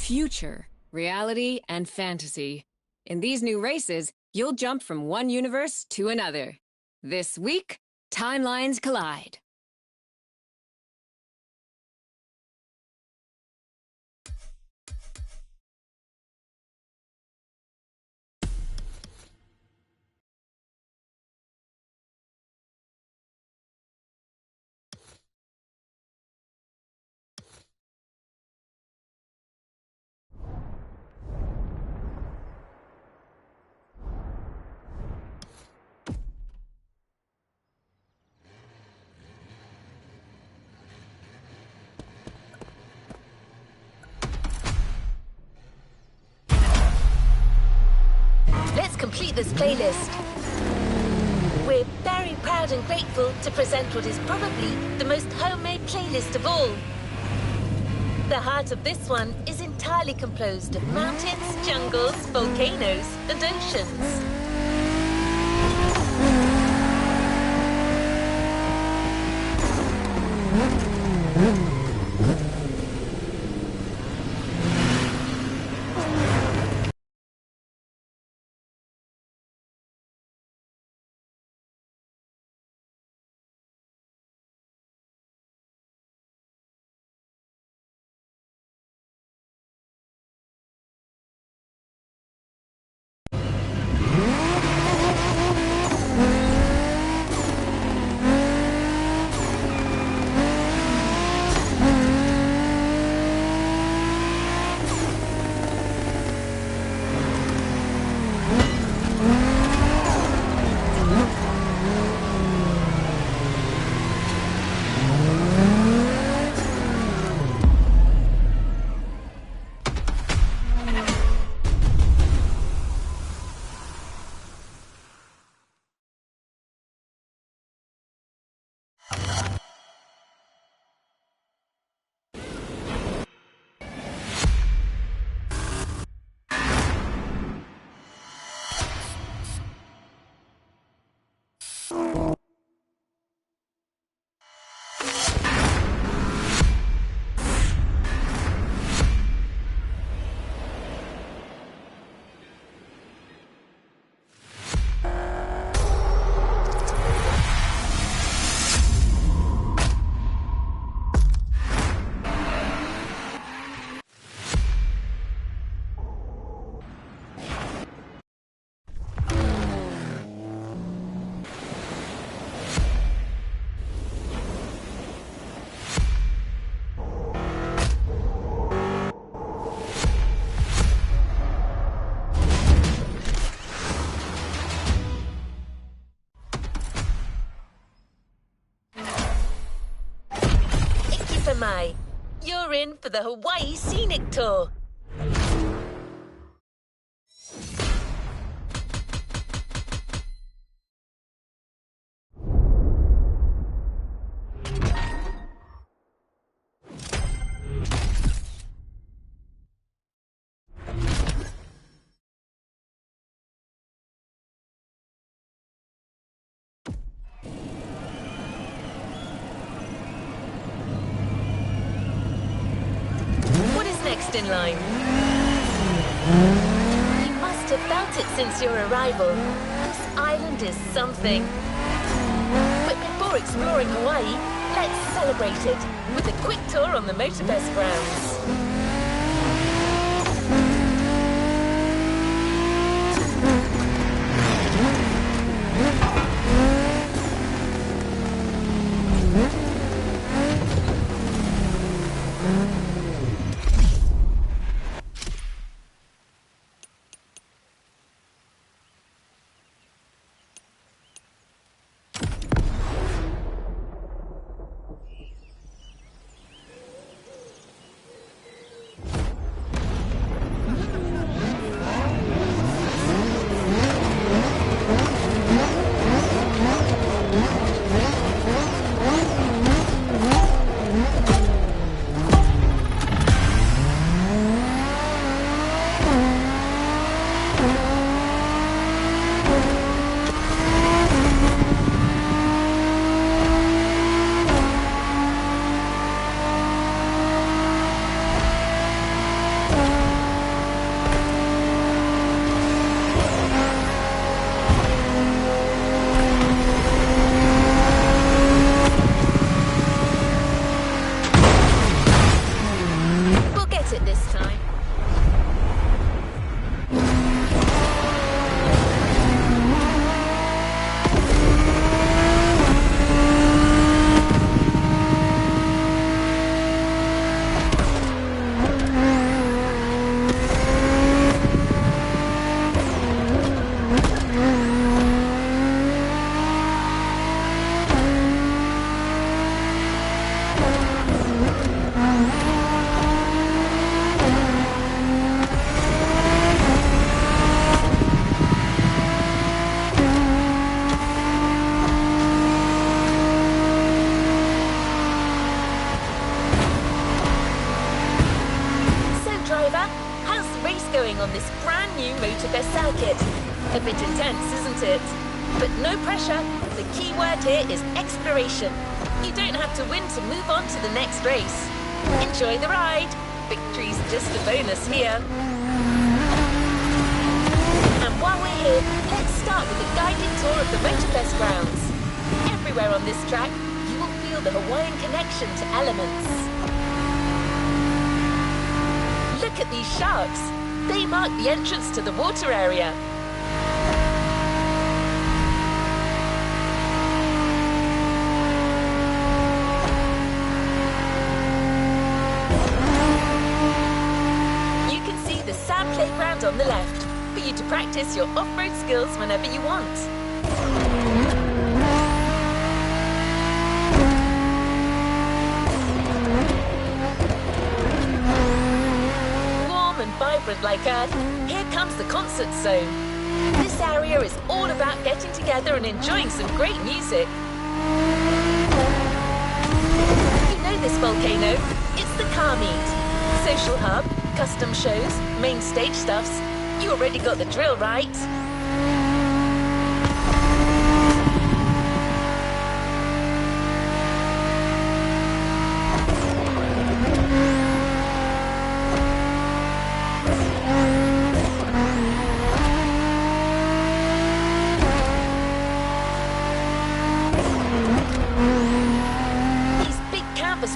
future, reality, and fantasy. In these new races, you'll jump from one universe to another. This week, timelines collide. Let's complete this playlist. We're very proud and grateful to present what is probably the most homemade playlist of all. The heart of this one is entirely composed of mountains, jungles, volcanoes, and oceans. You're in for the Hawaii Scenic Tour. In line. You must have felt it since your arrival. This island is something. But before exploring Hawaii, let's celebrate it with a quick tour on the MOTORFEST grounds. MOTORFEST circuit. A bit intense, isn't it? But no pressure. The key word here is exploration. You don't have to win to move on to the next race. Enjoy the ride. Victory's just a bonus here. And while we're here, let's start with a guided tour of the MOTORFEST grounds. Everywhere on this track, you will feel the Hawaiian connection to elements. Look at these sharks. They mark the entrance to the water area. You can see the sand playground on the left for you to practice your off-road skills whenever you want. Vibrant like Earth, here comes the concert zone. This area is all about getting together and enjoying some great music. You know this volcano, it's the car meet. Social hub, custom shows, main stage stuffs. You already got the drill, right?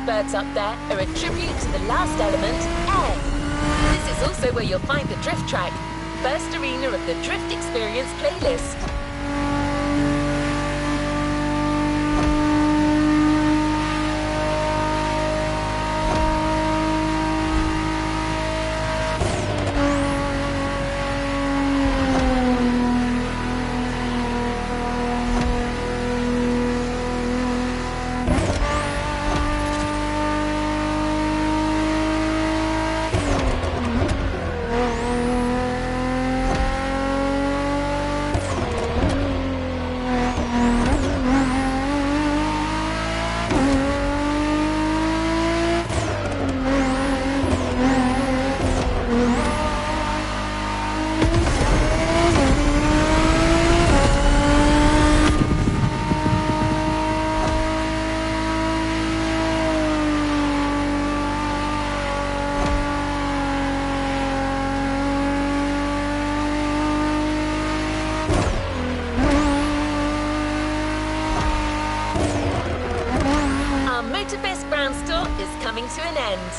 Birds up there are a tribute to the last element, air. This is also where you'll find the drift track, first arena of the Drift Experience playlist. MOTORFEST Ground Tour is coming to an end,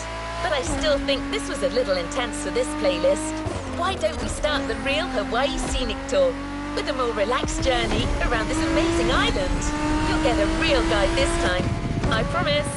but I still think this was a little intense for this playlist. Why don't we start the real Hawaii Scenic Tour with a more relaxed journey around this amazing island? You'll get a real guide this time, I promise.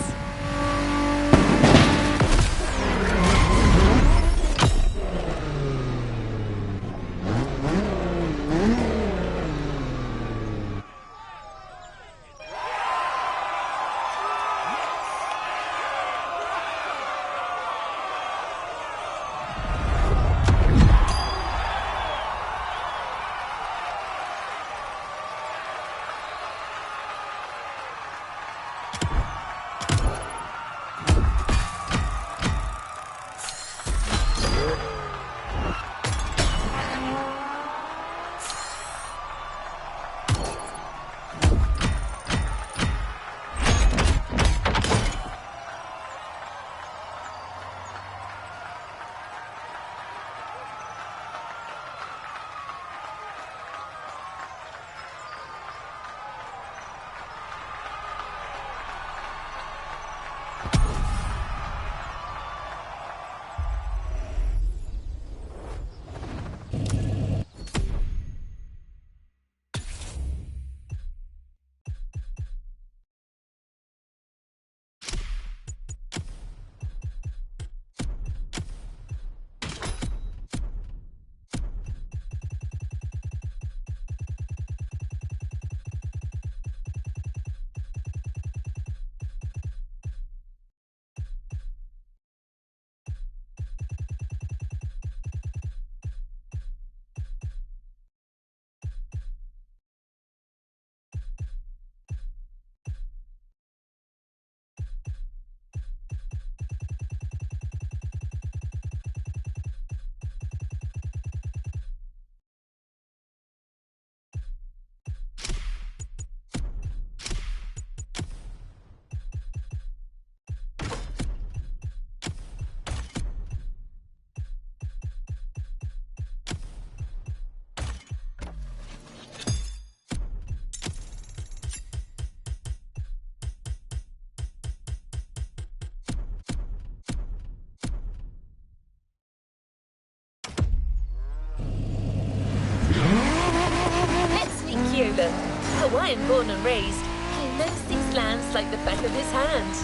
Hawaiian born and raised, he knows these lands like the back of his hand.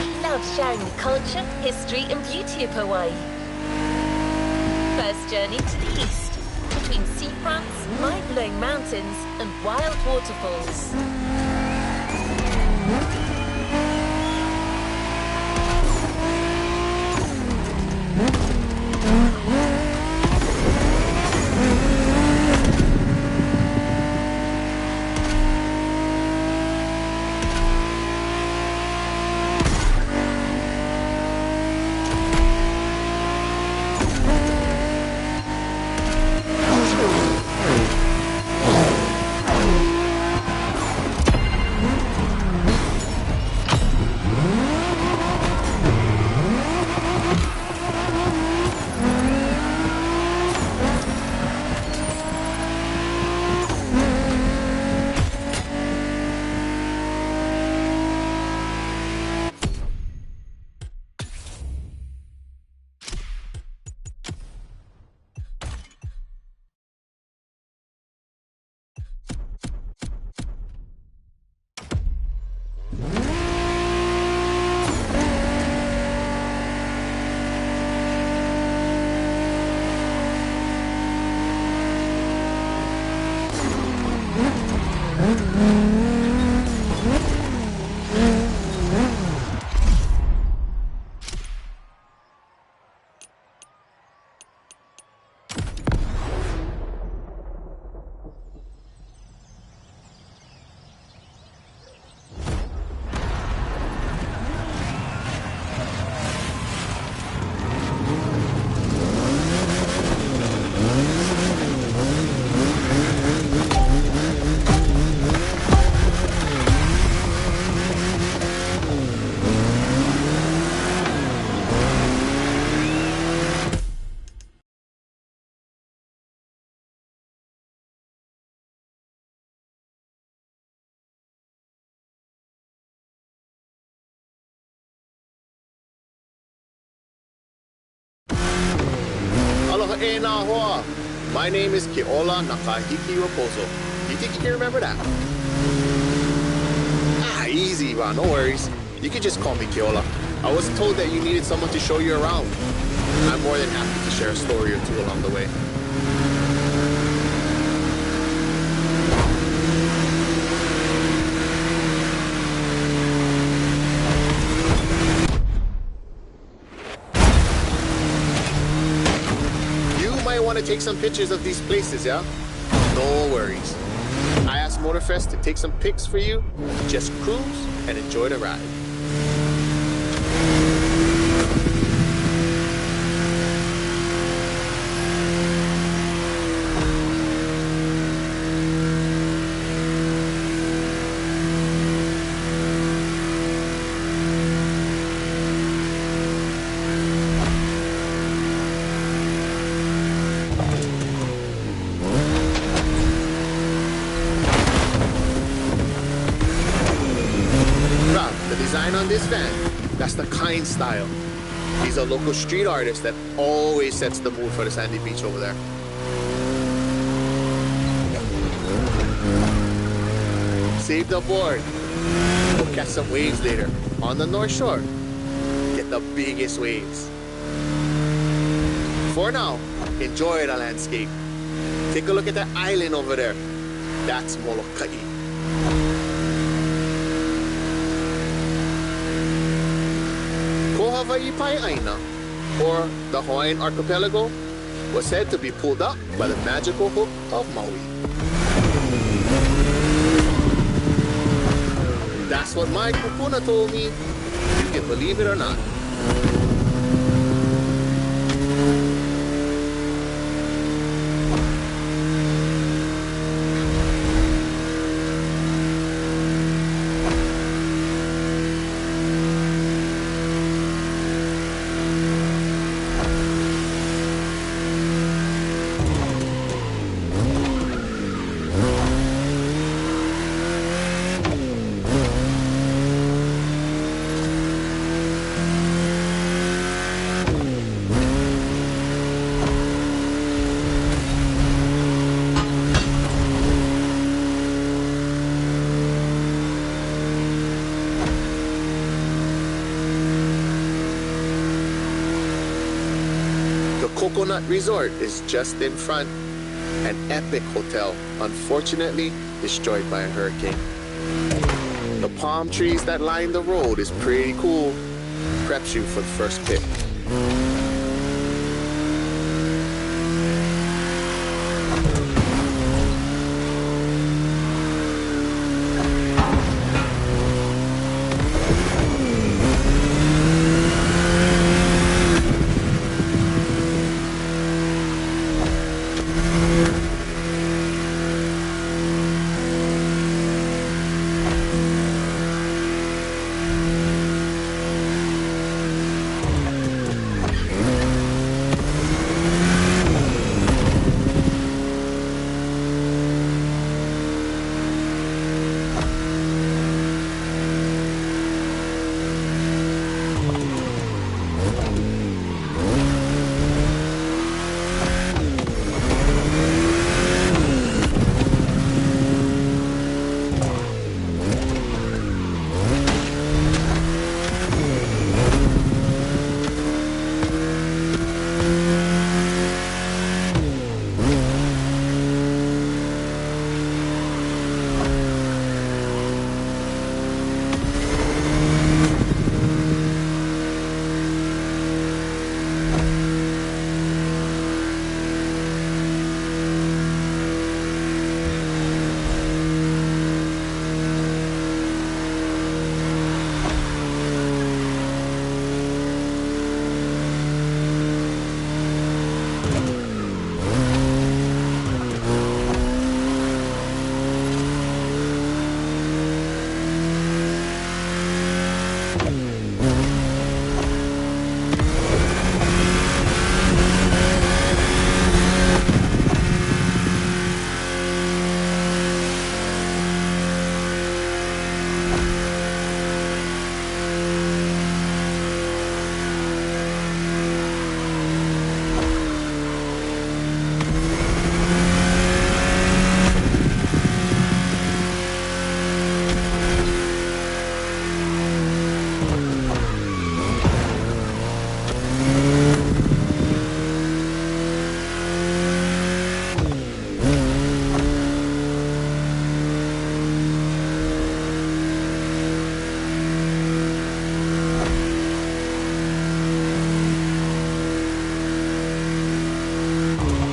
He loves sharing the culture, history and beauty of Hawaii. First journey to the east, between seafronts, mind-blowing mountains and wild waterfalls. My name is Keola Nakahiki Raposo. You think you can remember that? Easy, Ron, no worries. You can just call me Keola. I was told that you needed someone to show you around. I'm more than happy to share a story or two along the way. Want to take some pictures of these places, yeah? No worries. I asked MOTORFEST to take some pics for you. Just cruise and enjoy the ride. On this van, that's the kind style. These are local street artists that always sets the mood for the sandy beach over there. Save the board. Go catch some waves later on the North Shore. Get the biggest waves. For now, enjoy the landscape. Take a look at that island over there. That's Molokai. Hawaii Pai'aina, or the Hawaiian archipelago, was said to be pulled up by the magical hook of Maui. That's what my kupuna told me. You can believe it or not. Coconut Resort is just in front. An epic hotel, unfortunately destroyed by a hurricane. The palm trees that line the road is pretty cool. Preps you for the first pit.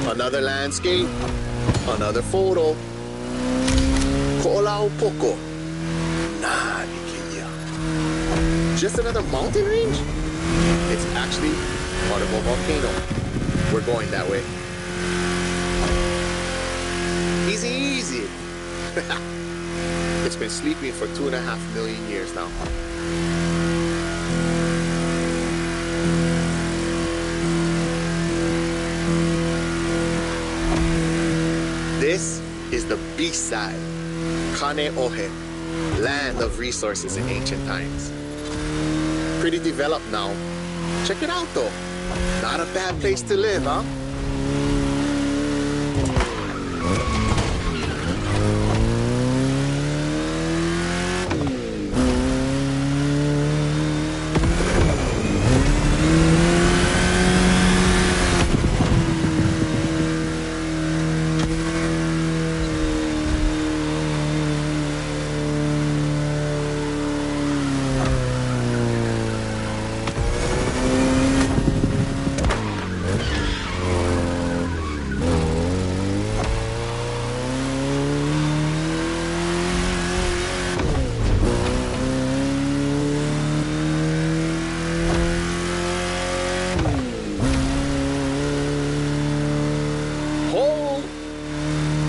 Another landscape, another photo. Ko'olau poko. Nalikiya. Just another mountain range? It's actually part of a volcano. We're going that way. Easy, easy. It's been sleeping for 2.5 million years now. This is the B-side, Kaneohe, land of resources in ancient times. Pretty developed now. Check it out though. Not a bad place to live, huh?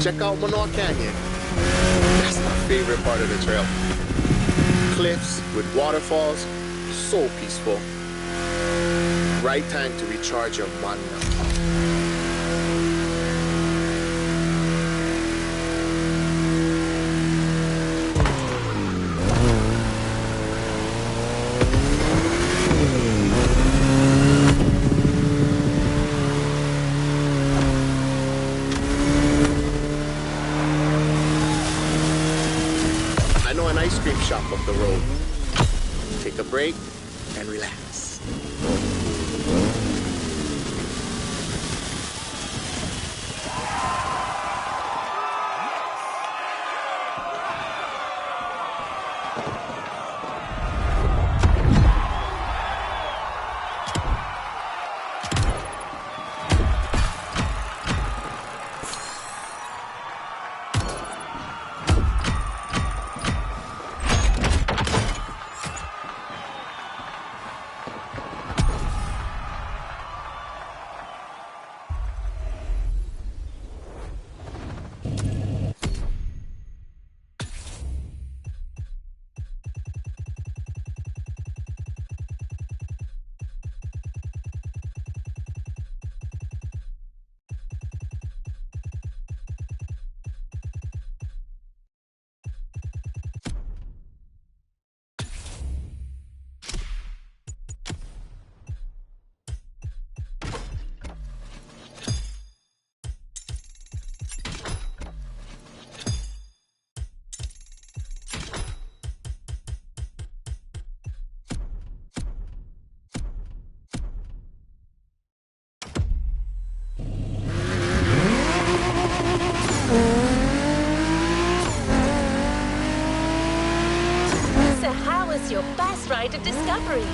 Check out Manoa Canyon. That's my favorite part of the trail. Cliffs with waterfalls, so peaceful. Right time to recharge your mana. Ice cream shop up the road. Take a break and relax. your first ride of discovery.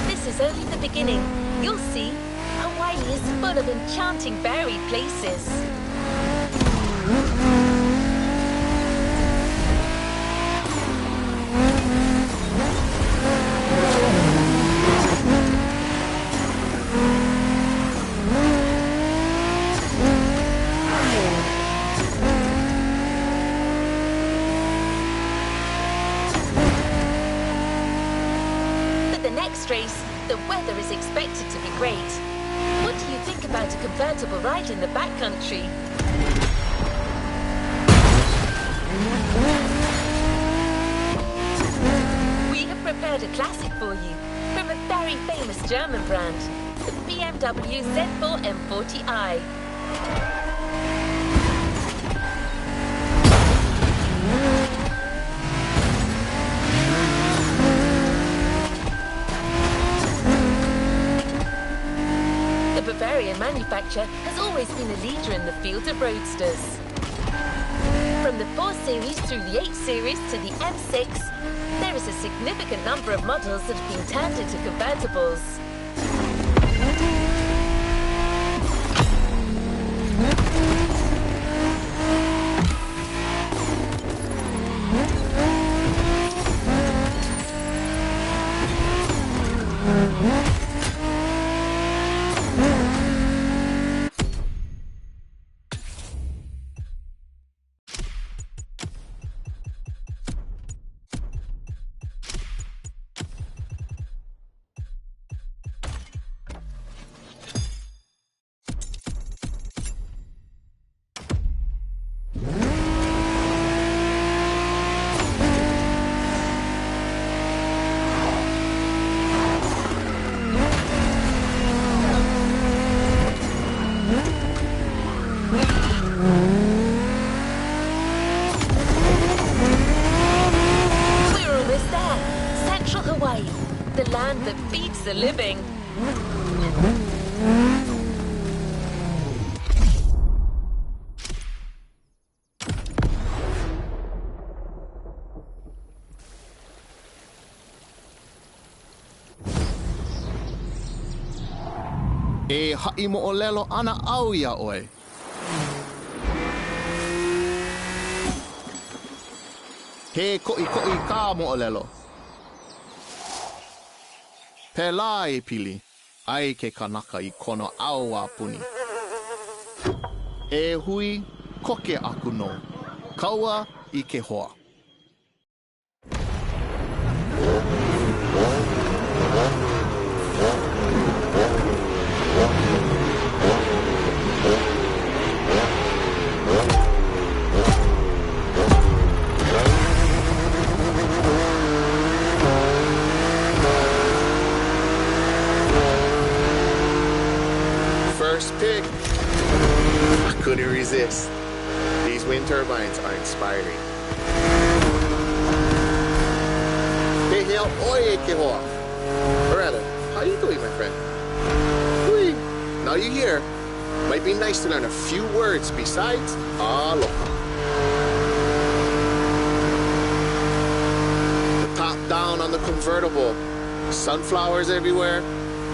This is only the beginning. You'll see, Hawaii is full of enchanting buried places. For the next race, the weather is expected to be great. What do you think about a convertible ride in the backcountry? We have prepared a classic for you from a very famous German brand, the BMW Z4 M40i. The Bavarian manufacturer has always been a leader in the field of roadsters. From the 4 Series through the 8 Series to the M6, there is a significant number of models that have been turned into convertibles. We're almost there. Central Hawaii, the land that feeds the living. E ha'i mo'olelo ana au ia oe. He ko'i ka mo'olelo. Pela e pili, ai ke kanaka I kono au a puni. E hui, koke aku no. Kaua I ke hoa. First pick. I couldn't resist. These wind turbines are inspiring. Hey, hell, oye, que hoa. Or rather, how you doing, my friend? Hui. Now you're here. Might be nice to learn a few words besides aloha. The top down on the convertible. Sunflowers everywhere.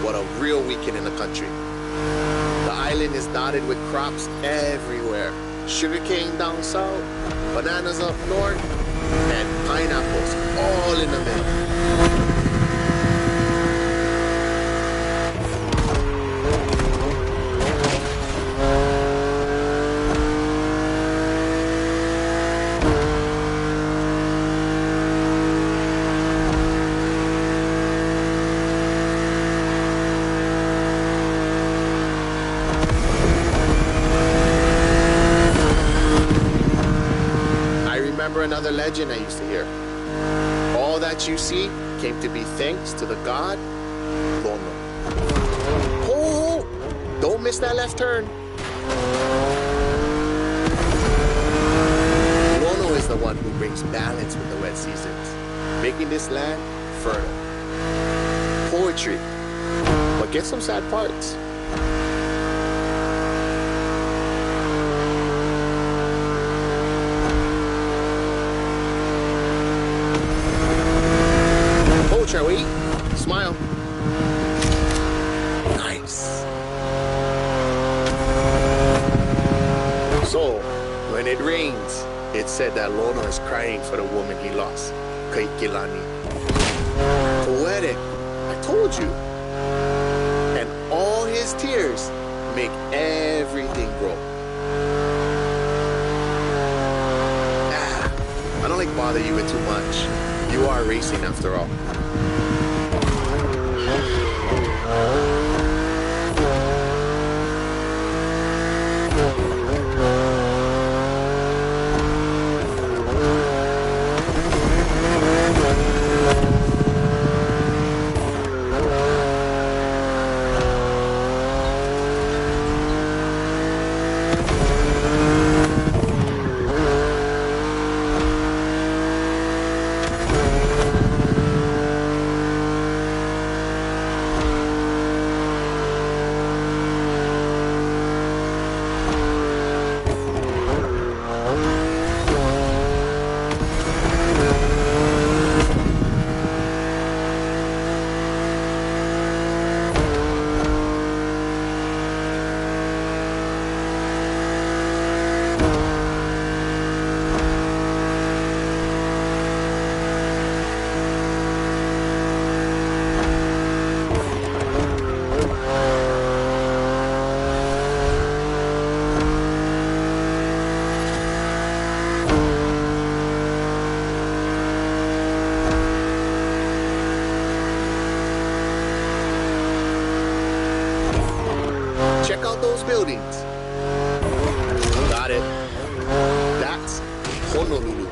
What a real weekend in the country. The island is dotted with crops everywhere. Sugarcane down south, bananas up north, and pineapples all in the middle. another legend I used to hear. All that you see came to be thanks to the god Lono. Oh, don't miss that left turn. Lono is the one who brings balance with the wet seasons, making this land fertile. Poetry, but get some sad parts. Shall we? Smile. Nice. So, when it rains, it's said that Lono is crying for the woman he lost, Kaikilani. Poetic, I told you. And all his tears make everything grow. I don't like bother you with too much. You are racing after all. Check out those buildings. Got it. That's Honolulu.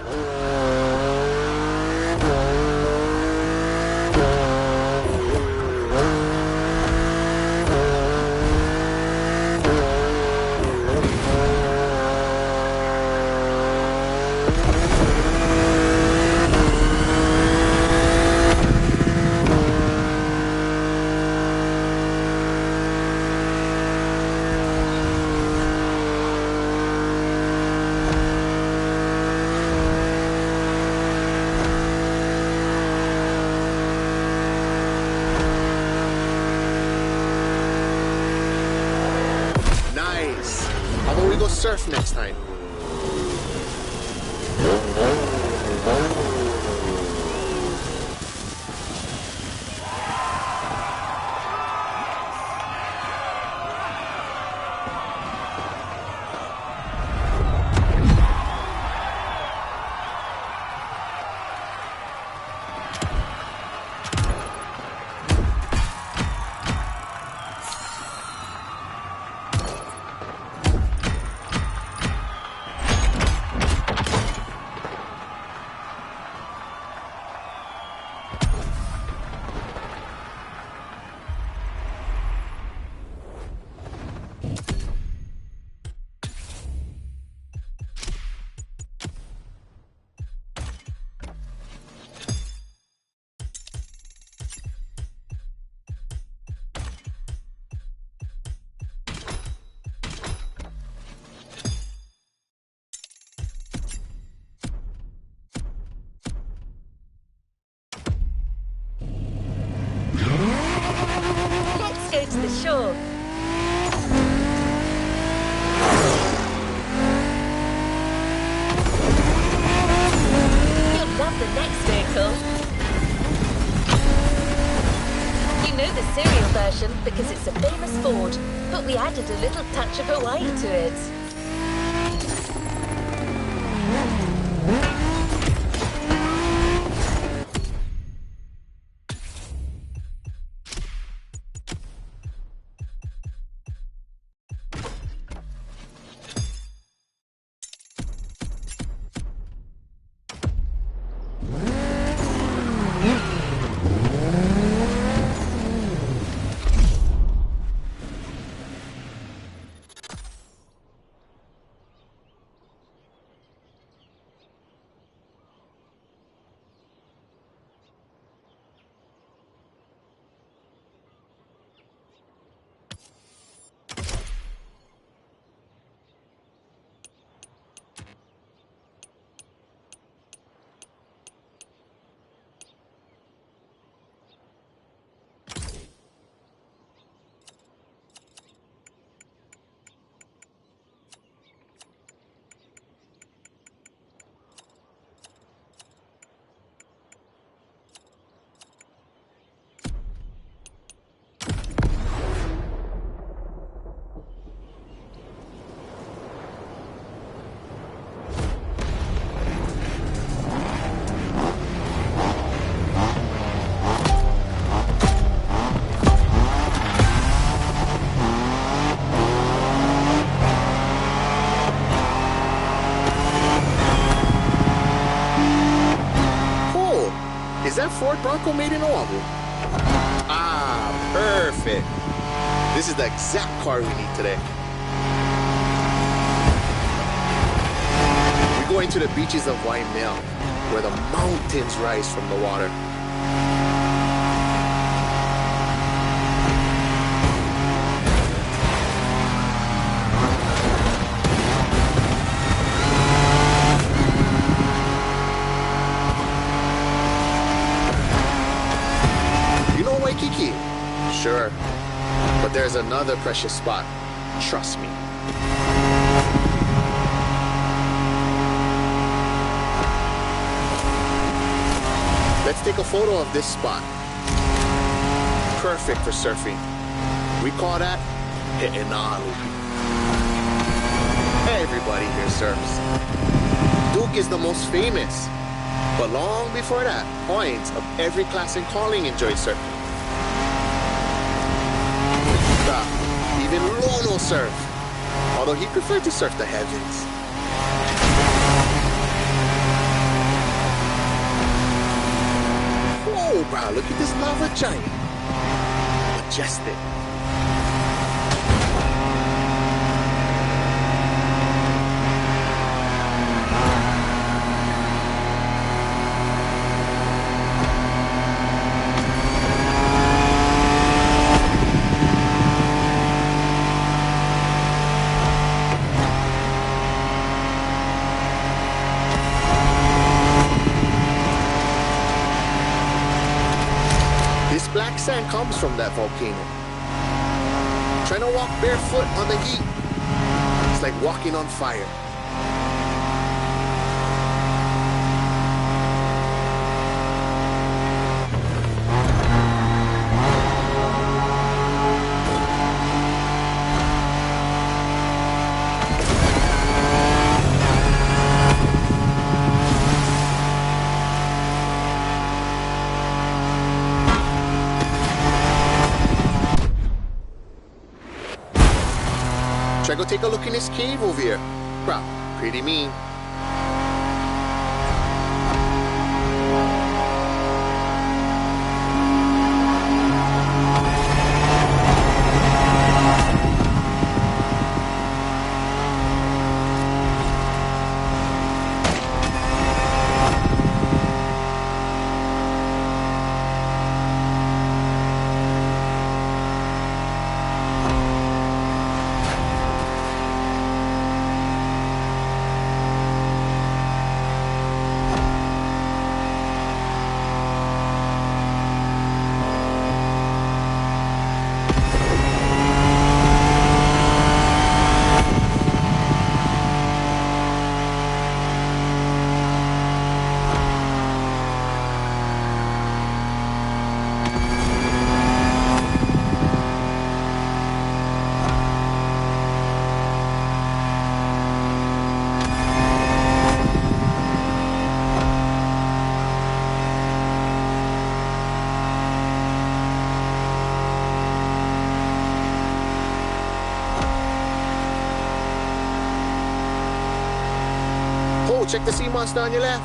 How about we go surf next time? Let's go to the shore. You'll love the next vehicle. You know the serial version because it's a famous Ford, but we added a little touch of Hawaii to it. Ford Bronco made in Oahu. Ah, perfect. This is the exact car we need today. We're going to the beaches of Waimea, where the mountains rise from the water. You know Waikiki? Sure. But there's another precious spot. Trust me. Let's take a photo of this spot. Perfect for surfing. We call that He'enalu. Everybody here surfs. Duke is the most famous. But long before that, points of every class and calling enjoyed surfing. Even Lono surfed, although he preferred to surf the heavens. Whoa, bro, look at this lava giant. Majestic. This black sand comes from that volcano. Trying to walk barefoot on the heat, it's like walking on fire. Try go take a look in this cave over here. Bro, pretty mean. Oh, check the sea monster on your left.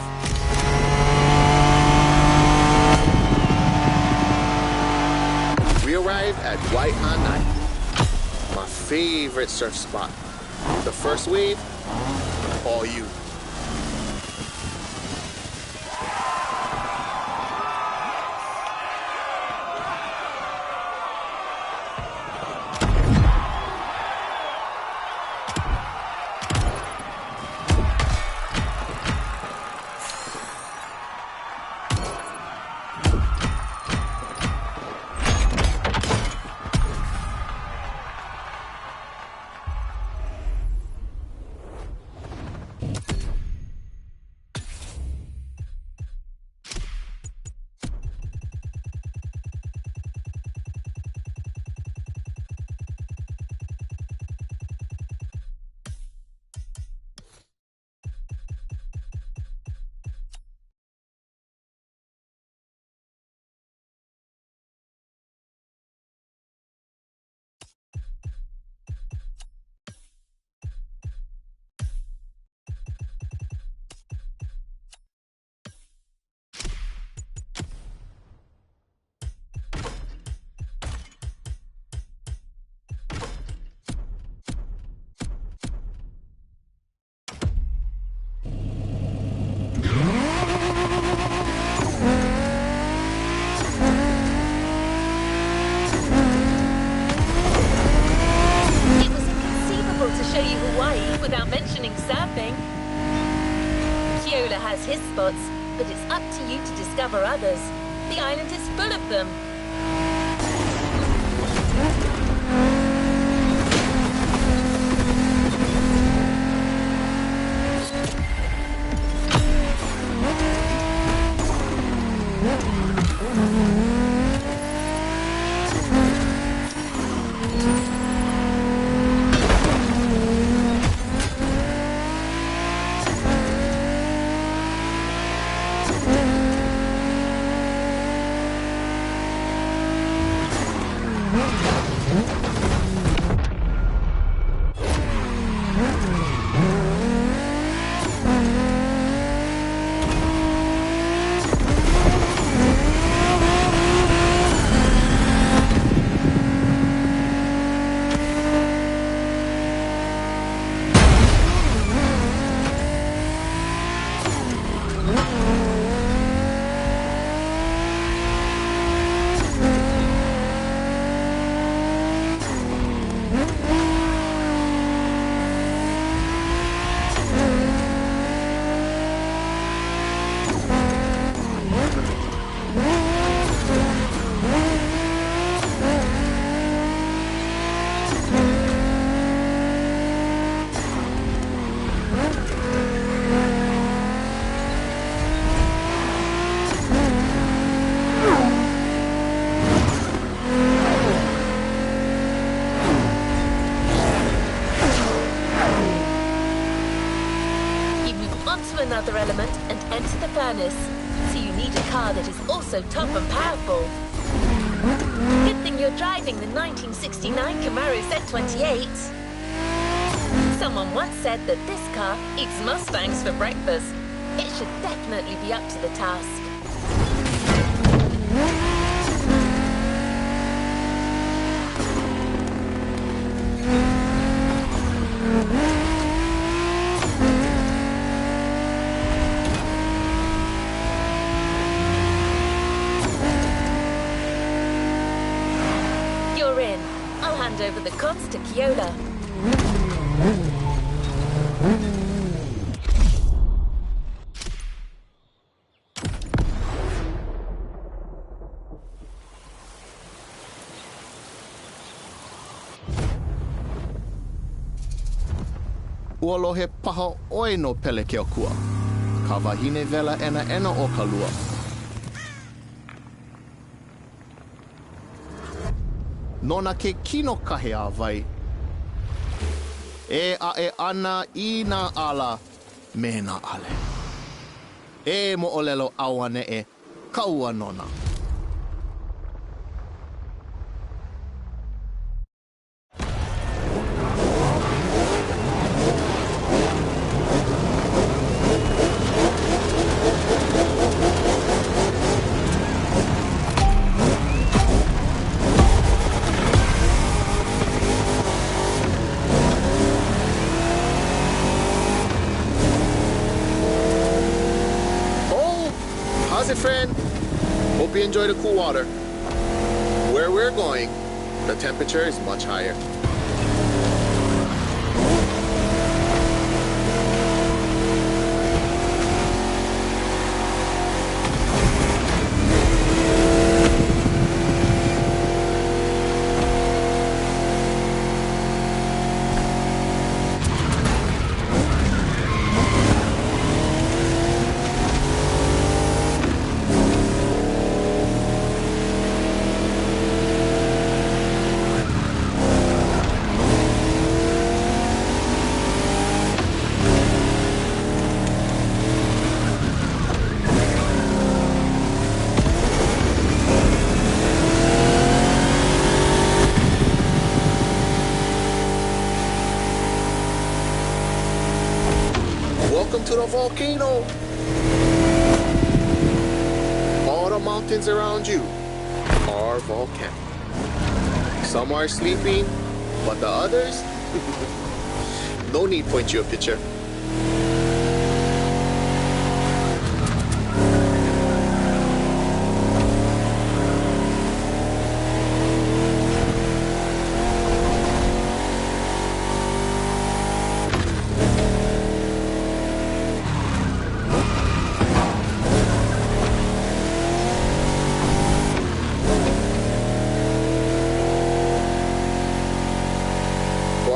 We arrived at Waihanai, my favorite surf spot. The first wave, all you. without mentioning surfing. Kyola has his spots, but it's up to you to discover others. The island is full of them. Another element and enter the furnace. So you need a car that is also tough and powerful. Good thing you're driving the 1969 Camaro Z28. Someone once said that this car eats Mustangs for breakfast. It should definitely be up to the task. Over the comms to Kyola. Uolo he paha oi no pele ke okua. Ka wahine vela ena o ka lua. Nona ke kino kahe a vai. E a e ana I na ala me na ale. E mo olelo awane e kaua nona. How's it, friend? Hope you enjoy the cool water. Where we're going, the temperature is much higher. Welcome to the volcano. All the mountains around you are volcanic. Some are sleeping, but the others, no need to point you a picture.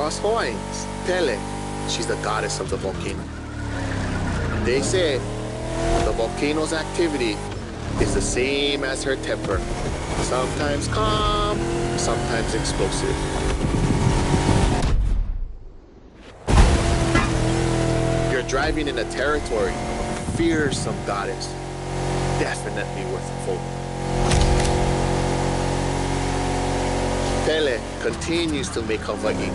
For us Hawaiians, Pele, she's the goddess of the volcano. They say the volcano's activity is the same as her temper. Sometimes calm, sometimes explosive. You're driving in a territory of a fearsome goddess. Definitely worth a vote. Pele continues to make Hawaii.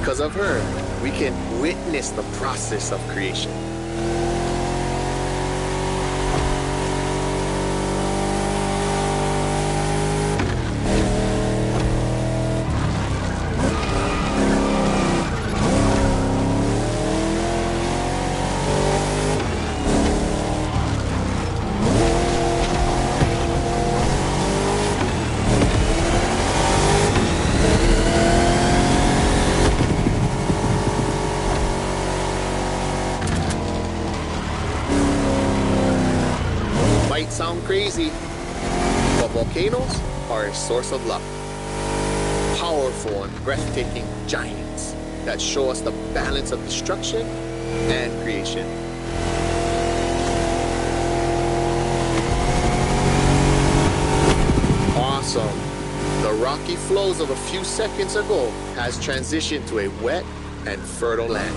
Because of her, we can witness the process of creation. Sound crazy, but volcanoes are a source of luck. Powerful and breathtaking giants that show us the balance of destruction and creation. Awesome. The rocky flows of a few seconds ago has transitioned to a wet and fertile land.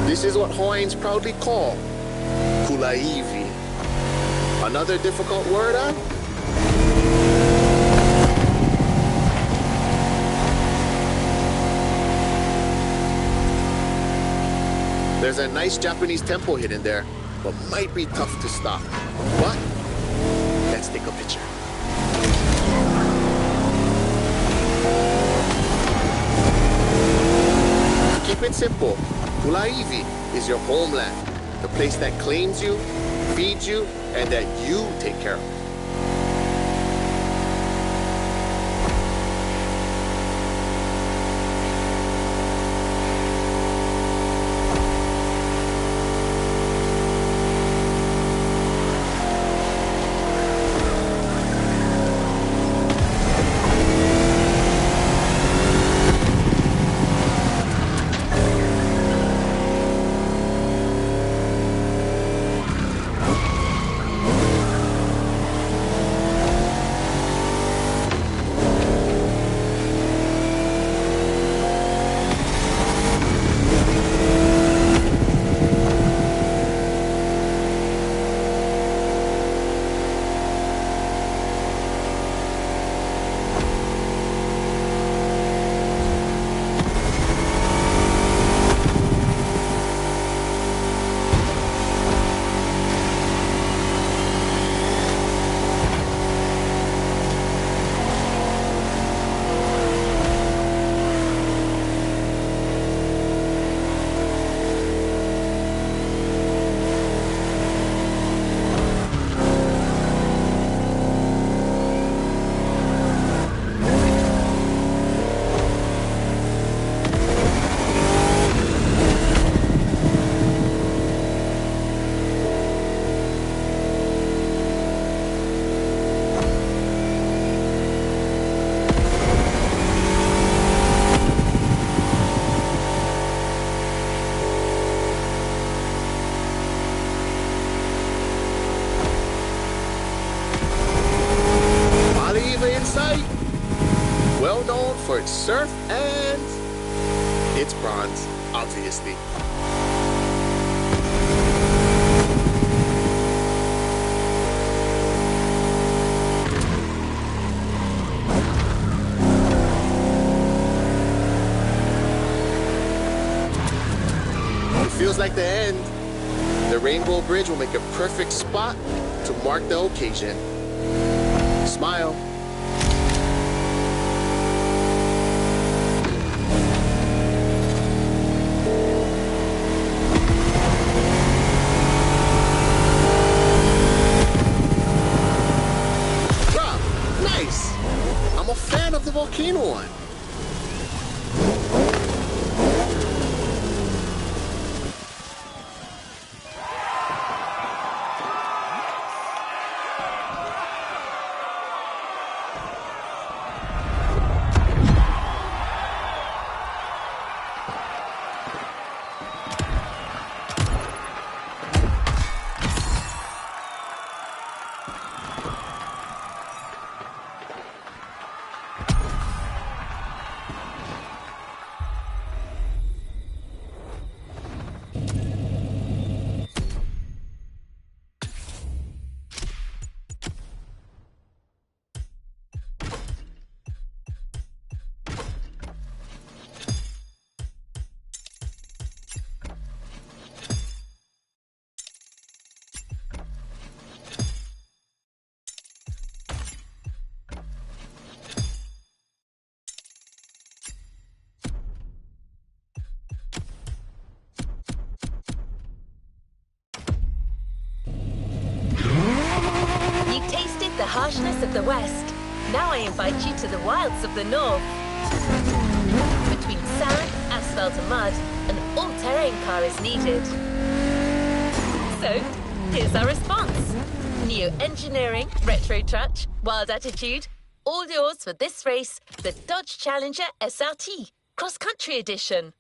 This is what Hawaiians proudly call Kulaivi. Another difficult word, huh? There's a nice Japanese temple hidden there, but might be tough to stop. But let's take a picture. To keep it simple, Kulaivi is your homeland, the place that claims you, feeds you, and that you take care of. Well known for its surf and its bronze, obviously. It feels like the end. The Rainbow Bridge will make a perfect spot to mark the occasion. Smile. The volcano one. Now I invite you to the wilds of the north. Between sand, asphalt and mud, an all-terrain car is needed. So, here's our response. Neo-engineering, retro touch, wild attitude, all yours for this race, the Dodge Challenger SRT, cross-country edition.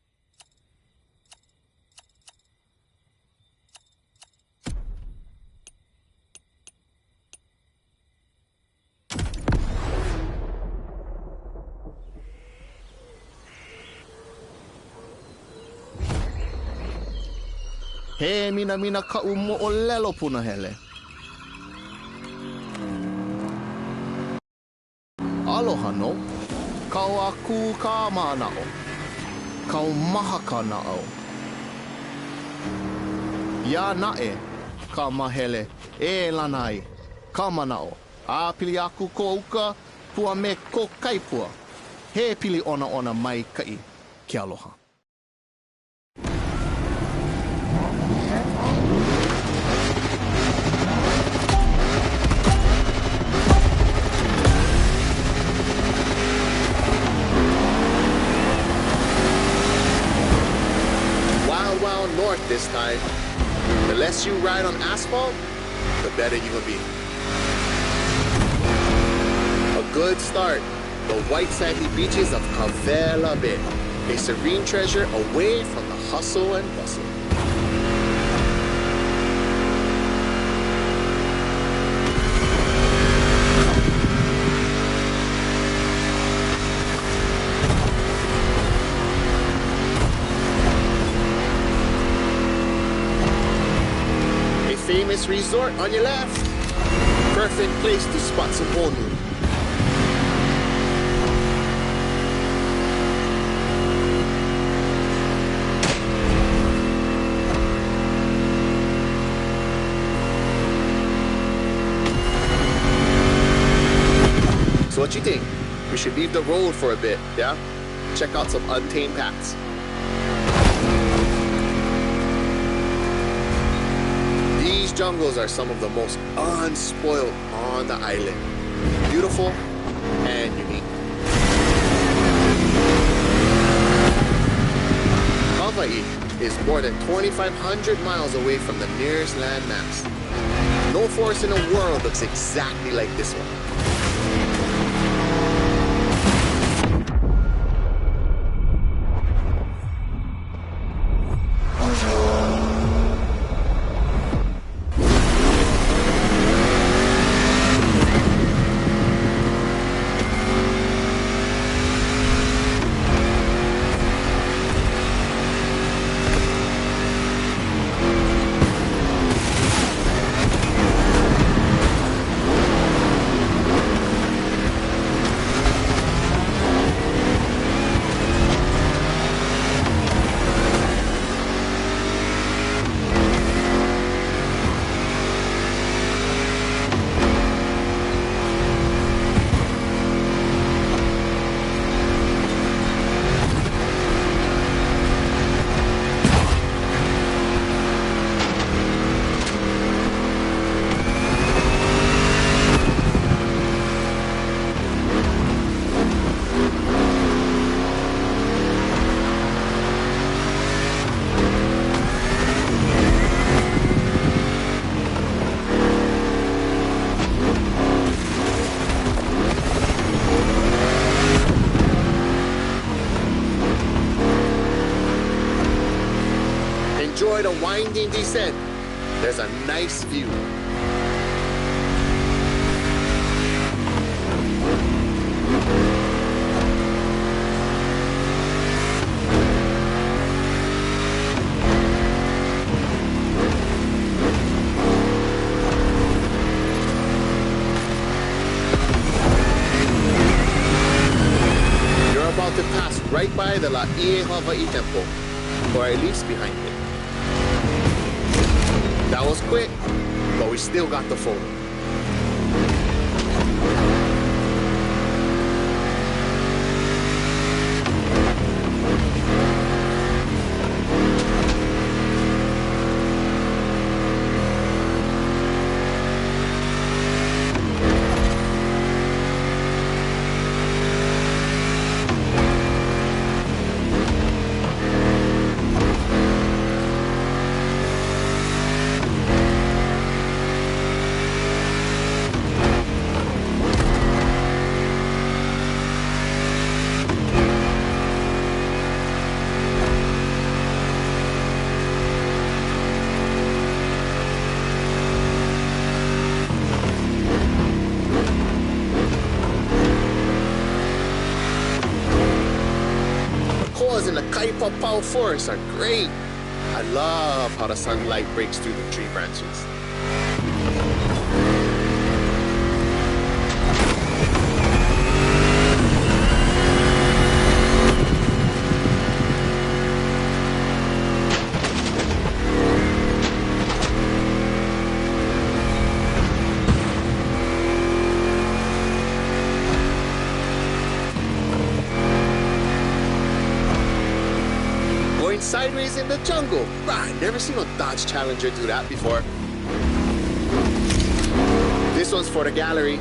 He mina ka umo o lelo puna hele. Aloha no. Kau aku ka manao. Kau maha ka nao. Ya nae ka mahele e lanai ka manao. A pili aku ko uka pua me ko kaipua. He pili ona mai kai ki aloha. Wild north this time. The less you ride on asphalt, the better you will be. A good start. The white sandy beaches of Kavela Bay. A serene treasure away from the hustle and bustle. Famous resort on your left. Perfect place to spot some honeymoon. So what you think? We should leave the road for a bit, yeah? Check out some untamed paths. These jungles are some of the most unspoiled on the island. Beautiful and unique. Hawaii is more than 2,500 miles away from the nearest landmass. No forest in the world looks exactly like this one. Enjoy the winding descent. There's a nice view. You're about to pass right by the Laie Hawaii Temple, or at least behind it. That was quick, but we still got the photo. views in the Kaipa Pao Forest are great. I love how the sunlight breaks through the tree branches. Sideways in the jungle. I never seen a Dodge Challenger do that before. This one's for the gallery.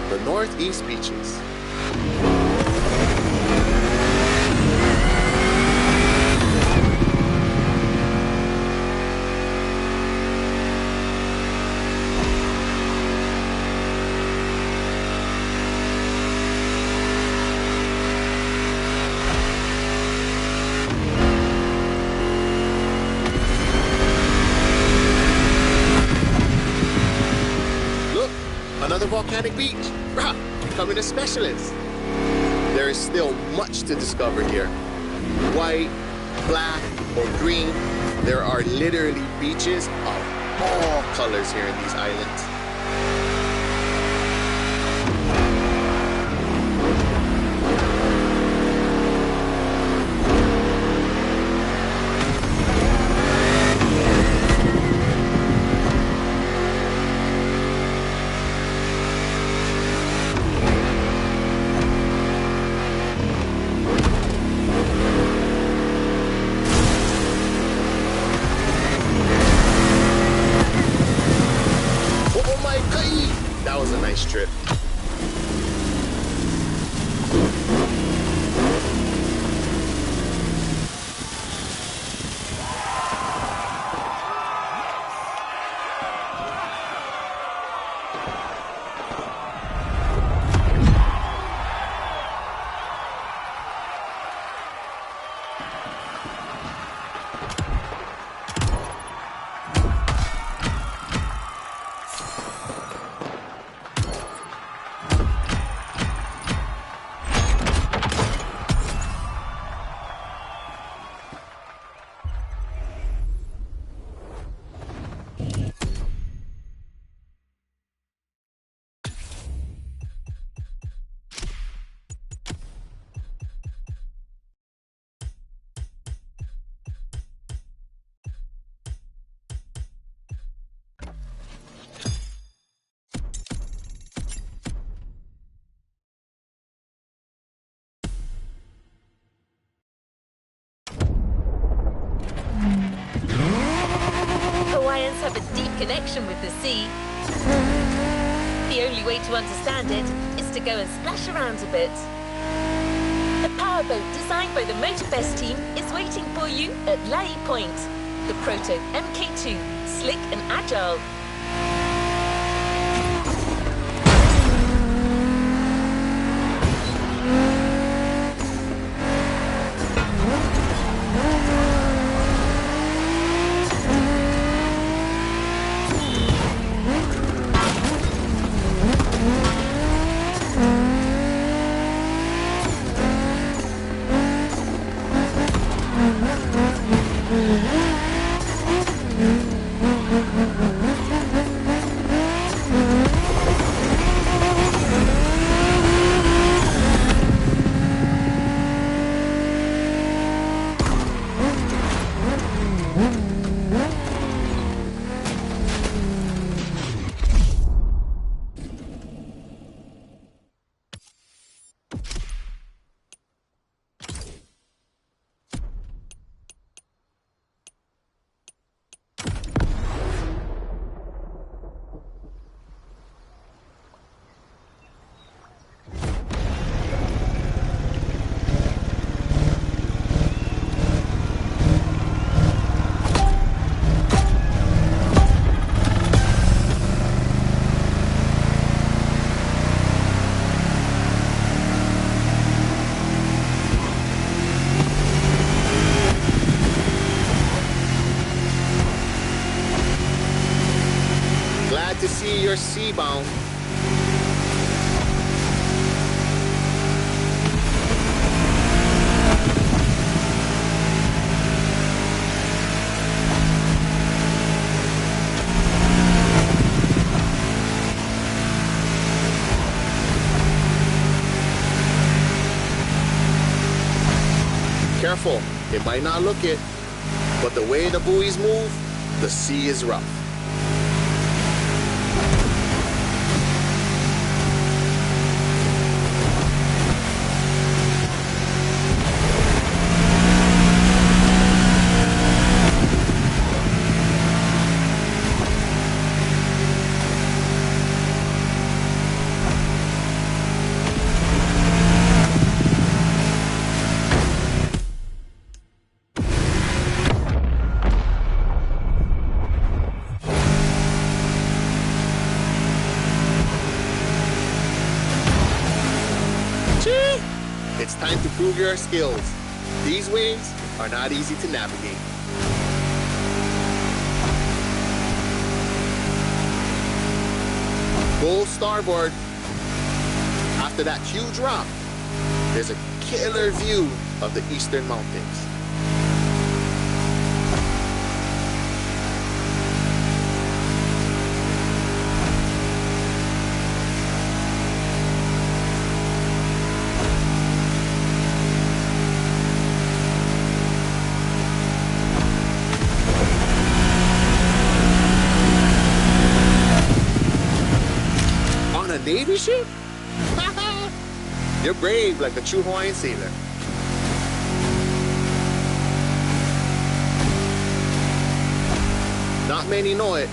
The Northeast Beaches. Another volcanic beach. Rah, becoming a specialist. There is still much to discover here. White, black, or green, there are literally beaches of all colors here in these islands. That was a nice trip. Hawaiians have a deep connection with the sea. The only way to understand it is to go and splash around a bit. A powerboat designed by the MOTORFEST team is waiting for you at Lai Point. The Proto MK2, slick and agile. to see you're sea-bound. Careful, it might not look it, but the way the buoys move, the sea is rough. It's time to prove your skills. These waves are not easy to navigate. Go starboard. After that huge rock, there's a killer view of the eastern mountains. Navy ship? You're brave like a true Hawaiian sailor. Not many know it,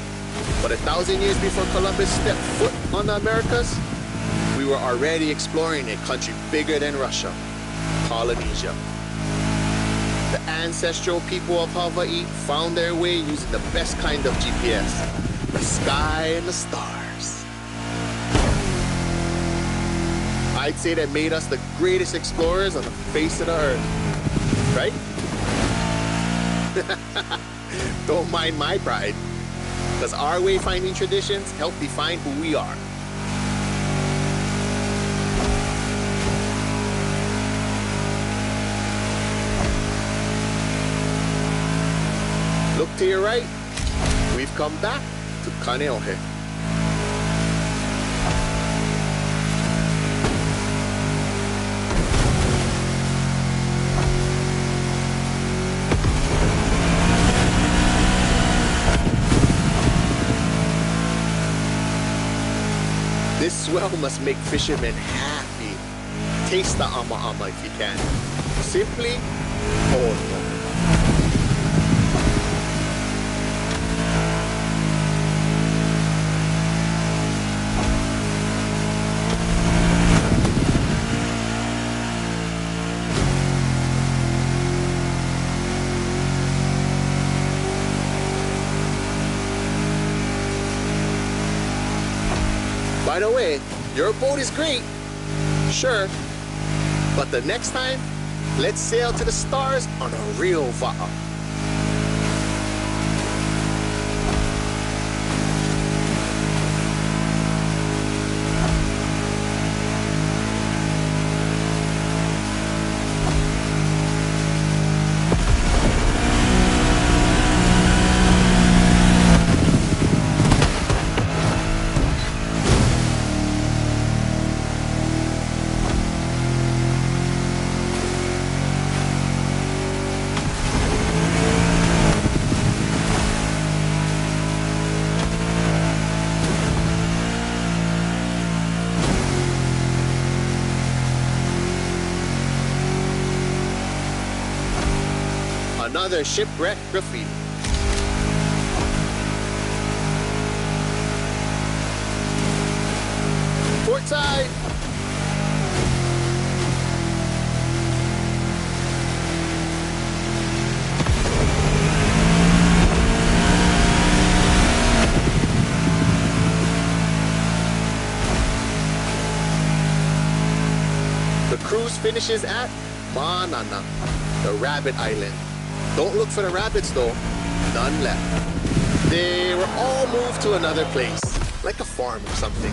but 1,000 years before Columbus stepped foot on the Americas, we were already exploring a country bigger than Russia, Polynesia. The ancestral people of Hawaii found their way using the best kind of GPS, the sky and the stars. I'd say that made us the greatest explorers on the face of the earth, right? Don't mind my pride, because our wayfinding traditions help define who we are. Look to your right, we've come back to Kaneohe. This swell must make fishermen happy. Taste the ama-ama if you can. Simply, oh no. By the way, your boat is great, sure, but the next time, let's sail to the stars on a real va'a. Another shipwreck graffiti. Port side! The cruise finishes at Manana, the rabbit island. Don't look for the rabbits though, none left. They were all moved to another place. like a farm or something.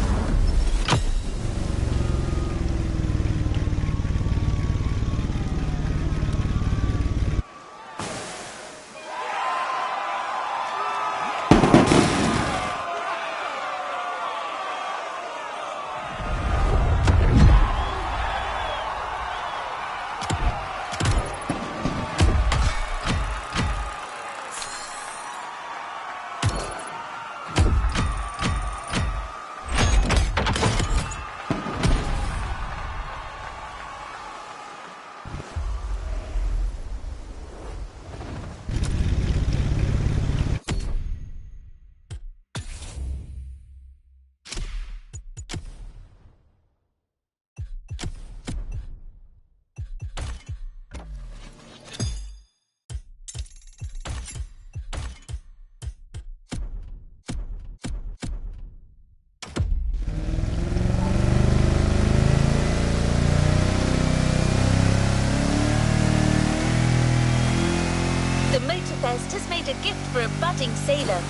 The MOTORFEST has made a gift for a budding sailor.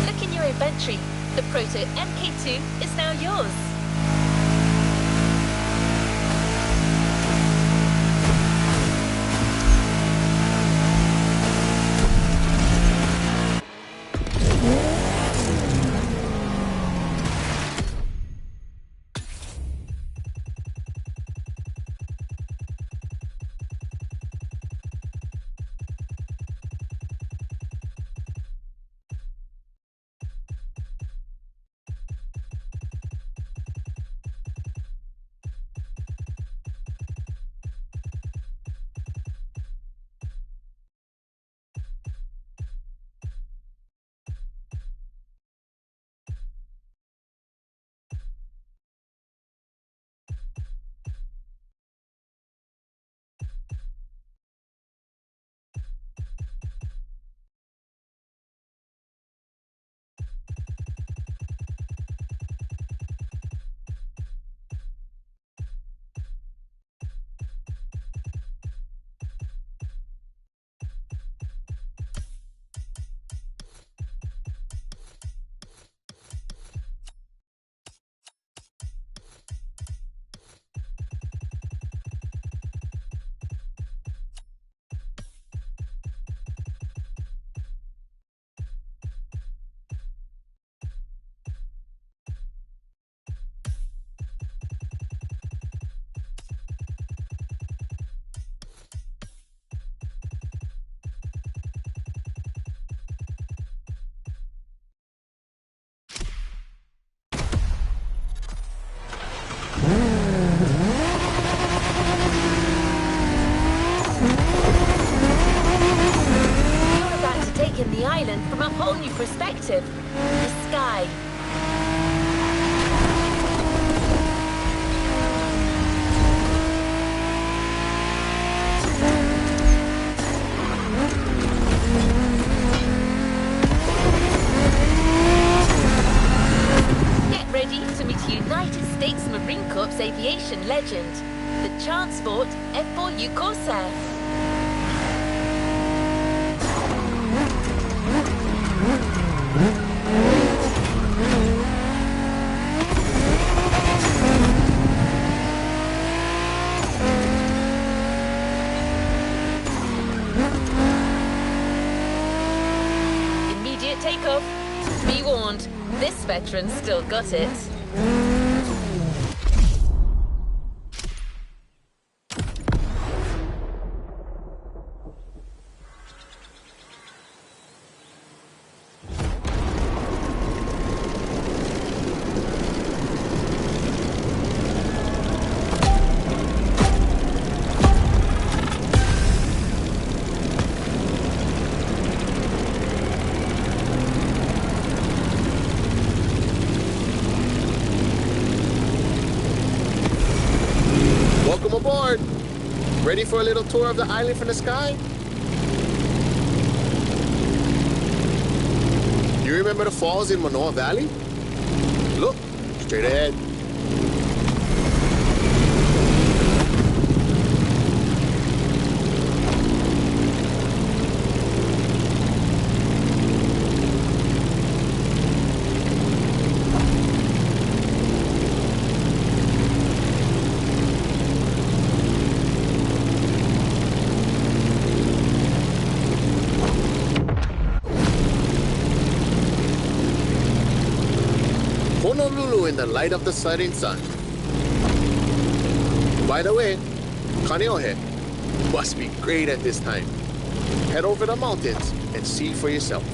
Look in your inventory. The Proto MK2 is now yours. The island from a whole new perspective. The sky. Get ready to meet a United States Marine Corps aviation legend, the Transport F4U Corsair. Immediate takeoff. Be warned, this veteran still got it. Welcome aboard! Ready for a little tour of the island from the sky? You remember the falls in Manoa Valley? Look, straight ahead. Honolulu in the light of the setting sun. By the way, Kaneohe must be great at this time. Head over the mountains and see for yourself.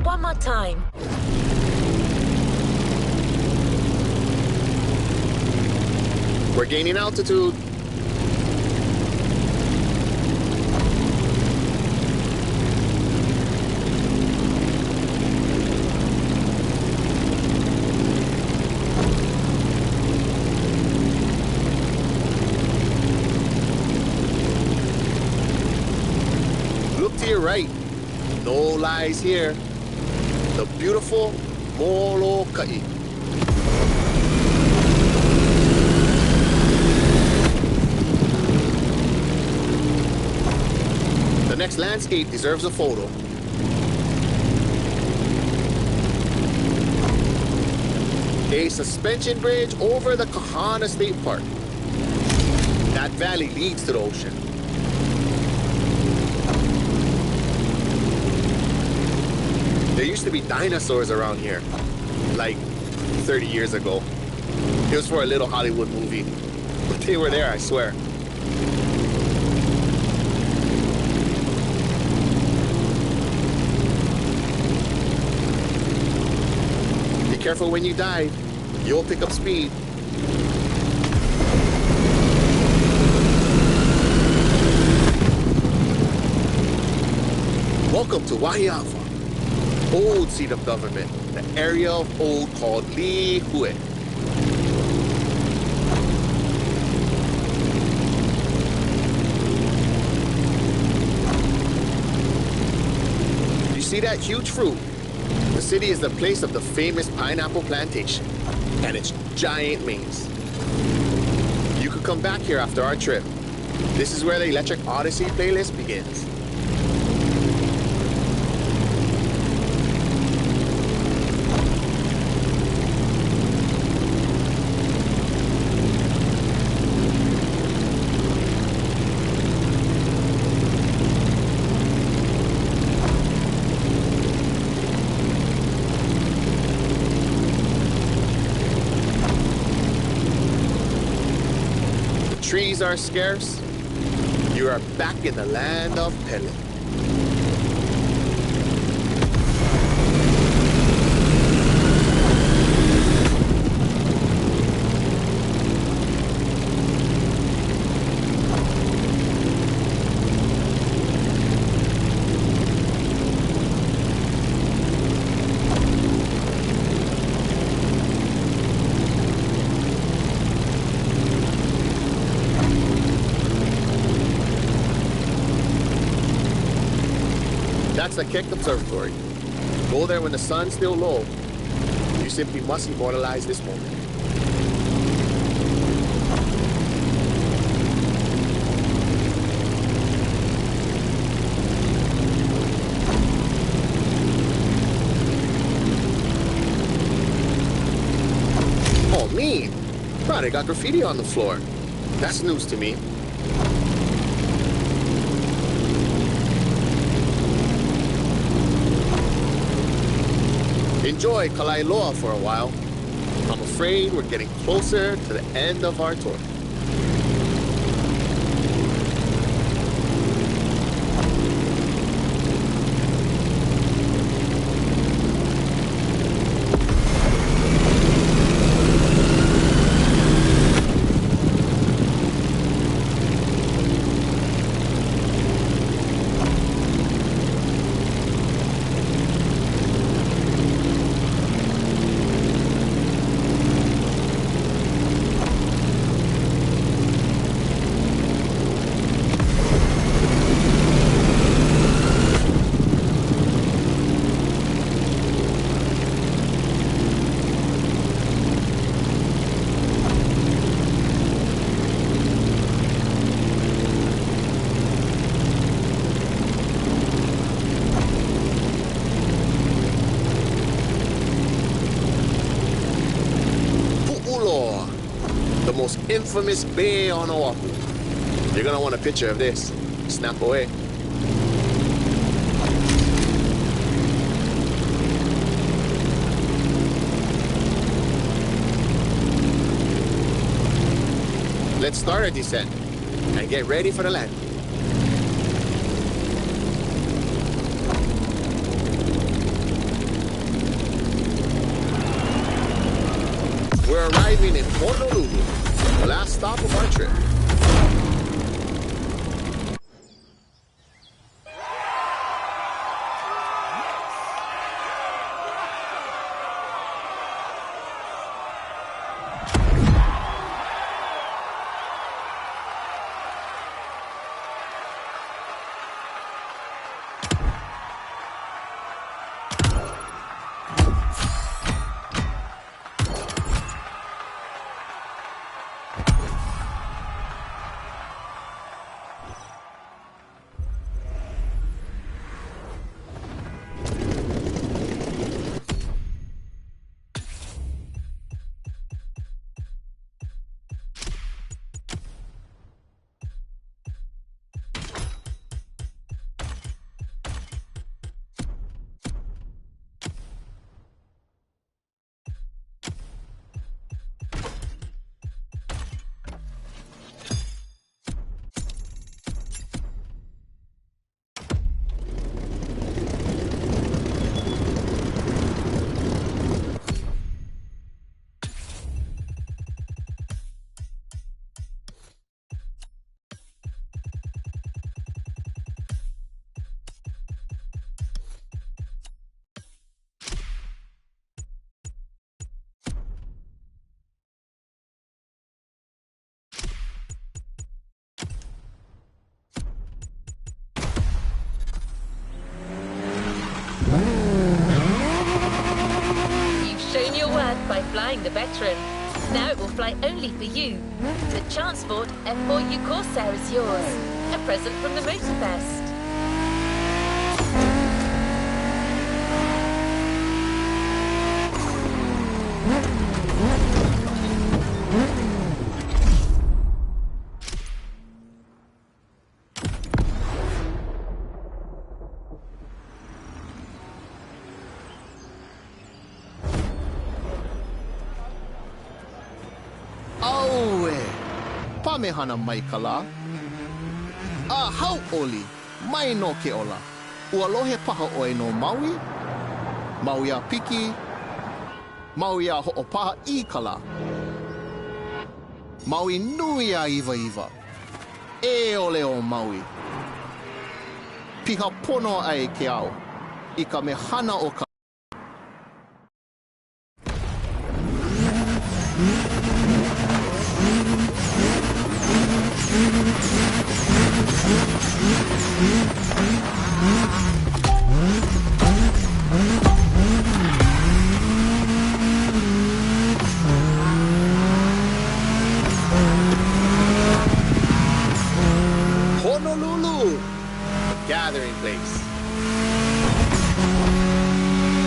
One more time. We're gaining altitude. Look to your right. No lies here. The beautiful Molokai. The next landscape deserves a photo. A suspension bridge over the Kahana State Park. That valley leads to the ocean. There used to be dinosaurs around here, like 30 years ago. It was for a little Hollywood movie, but they were there, I swear. Be careful when you dive. You'll pick up speed. Welcome to Waiawa, old seat of government, the area of old called Lihue. You see that huge fruit? The city is the place of the famous pineapple plantation and its giant maze. You could come back here after our trip. This is where the Electric Odyssey playlist begins. Trees are scarce. You are back in the land of Pele. That's the Keck Observatory. Go there when the sun's still low. You simply must immortalize this moment. Oh, mean. Wow, they got graffiti on the floor. That's news to me. Enjoy Kalailoa for a while. I'm afraid we're getting closer to the end of our tour. infamous bay on Oahu. You're gonna want a picture of this. Snap away. Let's start our descent and get ready for the land. We're arriving in Honolulu, the last stop of our trip. By flying the Veteran. Now it will fly only for you. The Transport F4U Corsair is yours. A present from the MOTORFEST. Pamehana Maikala. How oli, mai no ke ola. Ualohe paha oe no Maui. Maui a piki. Maui a ho'opaha I kala. Maui nui a iwa iwa. E ole o Maui. Piha pono ai ke au. I ka mehana o ka. Honolulu, gathering place.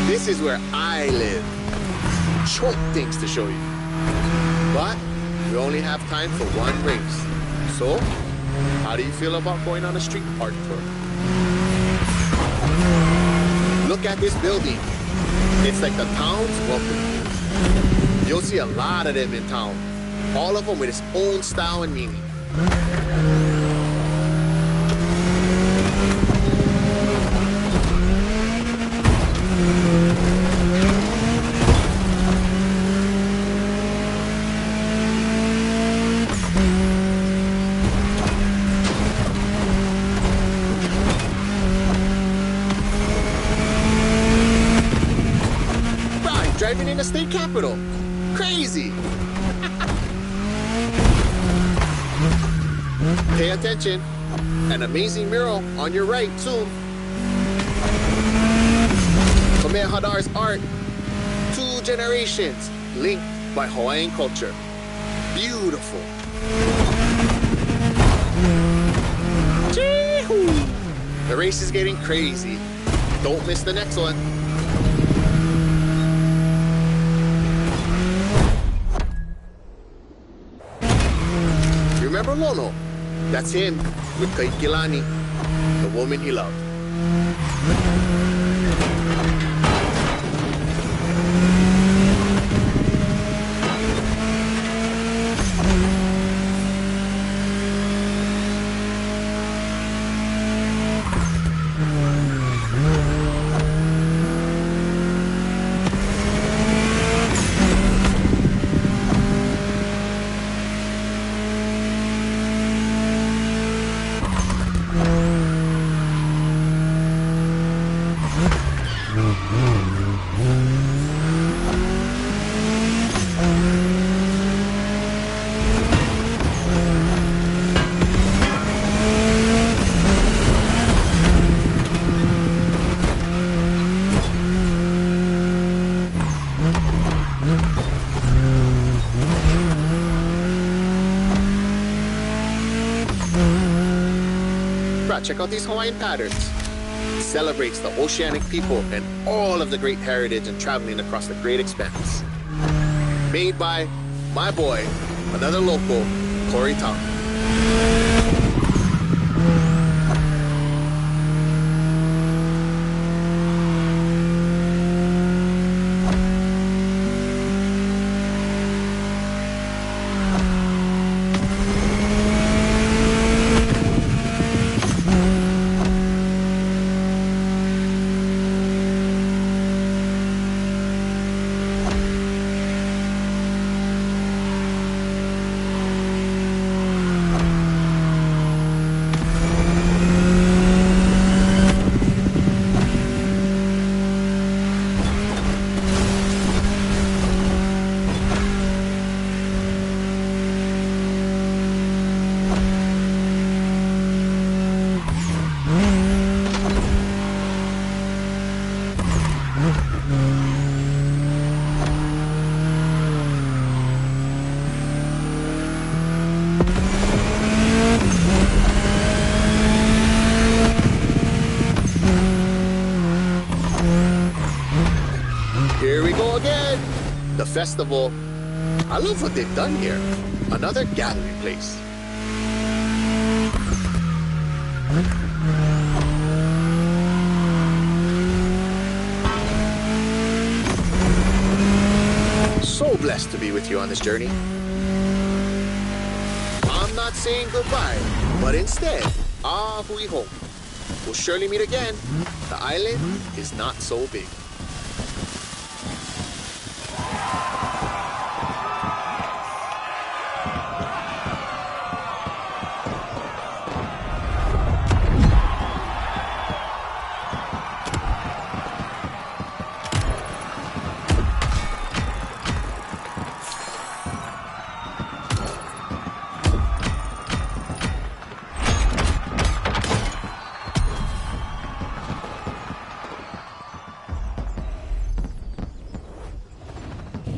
This is where I live. Choke things to show you. But we only have time for one race. So, how do you feel about going on a street park tour? Look at this building. It's like the town's welcome. You'll see a lot of them in town. All of them with its own style and meaning. Driving in the state capitol. Crazy. Pay attention. An amazing mural on your right, soon. Kamehameha's art. 2 generations linked by Hawaiian culture. Beautiful. Chee-hoo. The race is getting crazy. Don't miss the next one. Lono. That's him with Kaikilani, the woman he loved. Check out these Hawaiian patterns. It celebrates the oceanic people and all of the great heritage and traveling across the great expanse. Made by my boy, another local, Corey Tom. Here we go again. The festival. I love what they've done here. Another gathering place. So blessed to be with you on this journey. I'm not saying goodbye, but instead, hui home. We'll surely meet again. The island is not so big.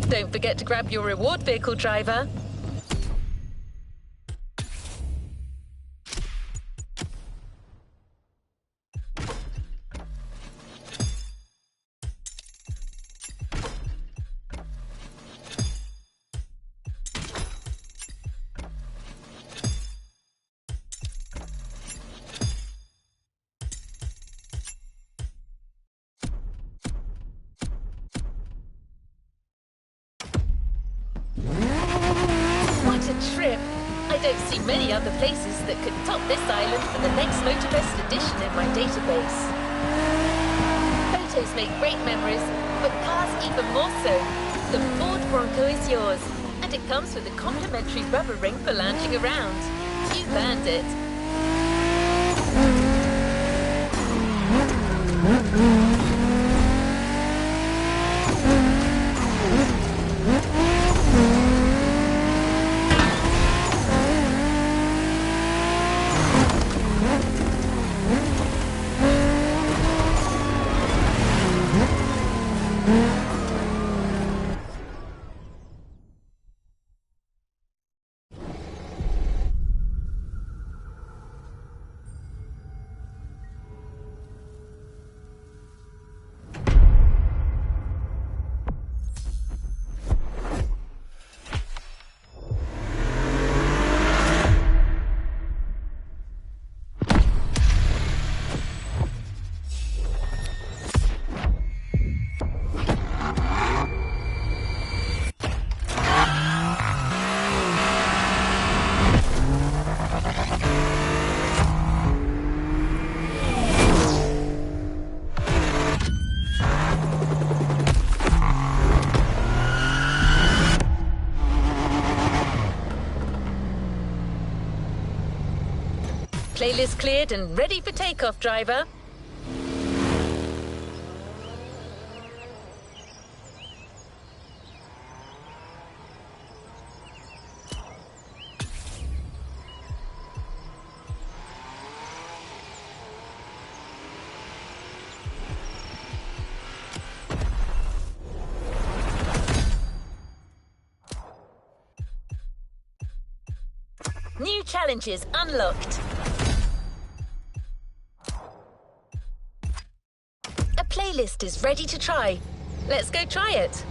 Don't forget to grab your reward vehicle, driver. What a trip! I don't see many other places that could top this island for the next MOTORFEST edition in my database. Photos make great memories, but cars even more so. The Ford Bronco is yours, and it comes with a complimentary rubber ring for lounging around. You've earned it. Playlist cleared and ready for takeoff, driver. New challenges unlocked. A playlist is ready to try. Let's go try it.